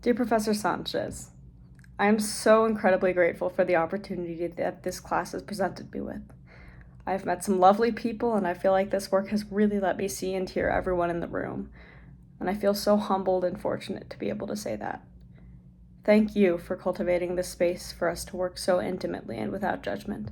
Dear Professor Sanchez, I am so incredibly grateful for the opportunity that this class has presented me with. I've met some lovely people, and I feel like this work has really let me see and hear everyone in the room, and I feel so humbled and fortunate to be able to say that. Thank you for cultivating this space for us to work so intimately and without judgment.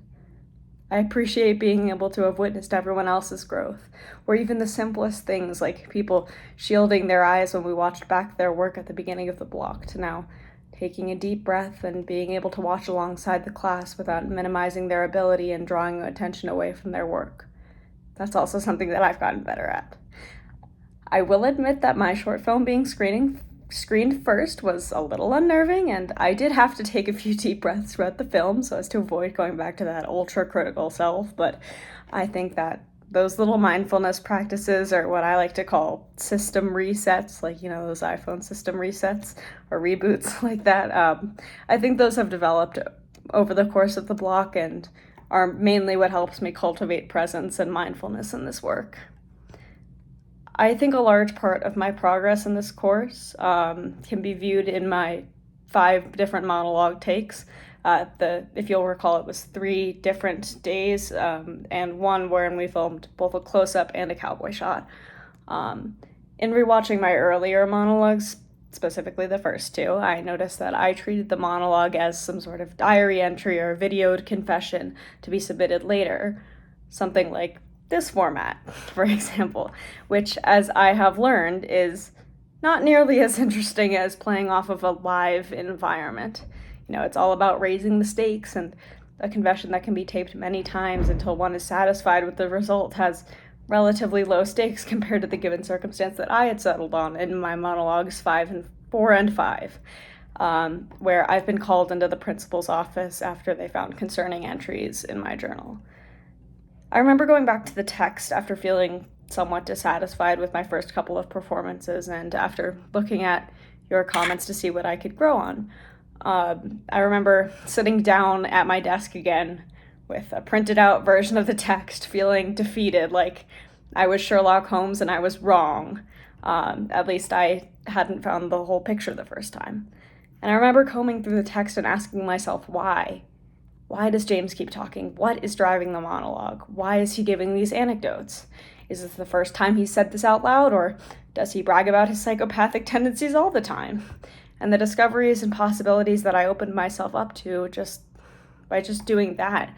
I appreciate being able to have witnessed everyone else's growth, or even the simplest things like people shielding their eyes when we watched back their work at the beginning of the block to now taking a deep breath and being able to watch alongside the class without minimizing their ability and drawing attention away from their work. That's also something that I've gotten better at. I will admit that my short film being screened first was a little unnerving, and I did have to take a few deep breaths throughout the film so as to avoid going back to that ultra-critical self, but I think that those little mindfulness practices are what I like to call system resets, like, those iPhone system resets or reboots like that. I think those have developed over the course of the block and are mainly what helps me cultivate presence and mindfulness in this work. I think a large part of my progress in this course can be viewed in my 5 different monologue takes. If you'll recall, it was 3 different days and one wherein we filmed both a close-up and a cowboy shot. In rewatching my earlier monologues, specifically the first 2, I noticed that I treated the monologue as some sort of diary entry or videoed confession to be submitted later, something like this format, for example, which, as I have learned, is not nearly as interesting as playing off of a live environment. It's all about raising the stakes, and a confession that can be taped many times until one is satisfied with the result has relatively low stakes compared to the given circumstance that I had settled on in my monologues 4 and 5, where I've been called into the principal's office after they found concerning entries in my journal. I remember going back to the text after feeling somewhat dissatisfied with my first couple of performances and after looking at your comments to see what I could grow on. I remember sitting down at my desk again with a printed out version of the text, feeling defeated, like I was Sherlock Holmes and I was wrong. At least I hadn't found the whole picture the first time. And I remember combing through the text and asking myself why. Why does James keep talking? What is driving the monologue? Why is he giving these anecdotes? Is this the first time he said this out loud, or does he brag about his psychopathic tendencies all the time? And the discoveries and possibilities that I opened myself up to by doing that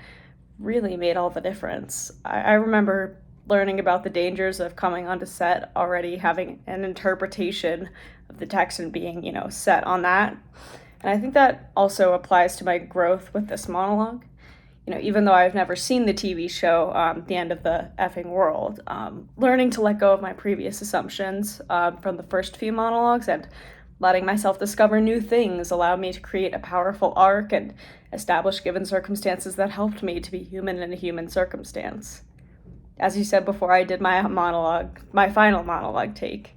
really made all the difference. I remember learning about the dangers of coming onto set already having an interpretation of the text and being, set on that. And I think that also applies to my growth with this monologue. Even though I've never seen the TV show, The End of the Effing World, learning to let go of my previous assumptions from the first few monologues and letting myself discover new things allowed me to create a powerful arc and establish given circumstances that helped me to be human in a human circumstance. As you said before I did my final monologue take,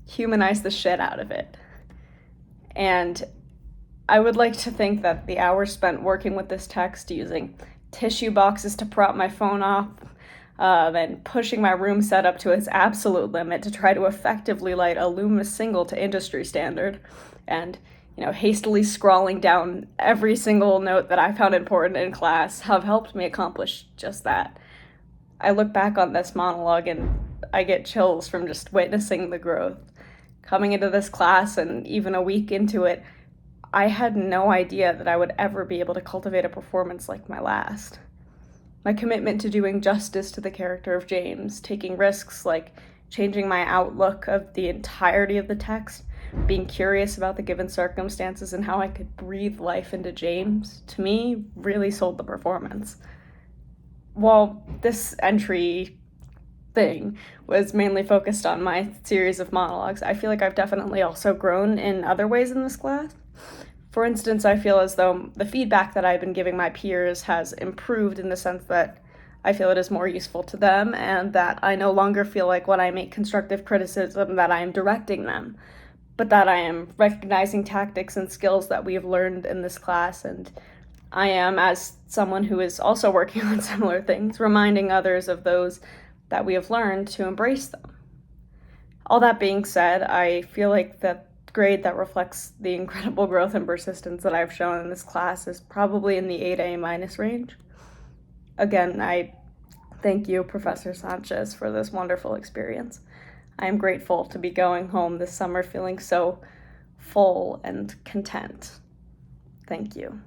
humanize the shit out of it. And I would like to think that the hours spent working with this text, using tissue boxes to prop my phone off, and pushing my room setup to its absolute limit to try to effectively light a Loomis single to industry standard, and, hastily scrawling down every single note that I found important in class have helped me accomplish just that. I look back on this monologue and I get chills from just witnessing the growth. Coming into this class and even a week into it, I had no idea that I would ever be able to cultivate a performance like my last. My commitment to doing justice to the character of James, taking risks like changing my outlook of the entirety of the text, being curious about the given circumstances and how I could breathe life into James, to me, really sold the performance. While this entry thing was mainly focused on my series of monologues, I feel like I've definitely also grown in other ways in this class. For instance, I feel as though the feedback that I've been giving my peers has improved in the sense that I feel it is more useful to them, and that I no longer feel like when I make constructive criticism that I am directing them, but that I am recognizing tactics and skills that we have learned in this class, and I am, as someone who is also working on similar things, reminding others of those that we have learned to embrace them. All that being said, I feel like that grade that reflects the incredible growth and persistence that I've shown in this class is probably in the 8A minus range. Again, I thank you, Professor Sanchez, for this wonderful experience. I am grateful to be going home this summer feeling so full and content. Thank you.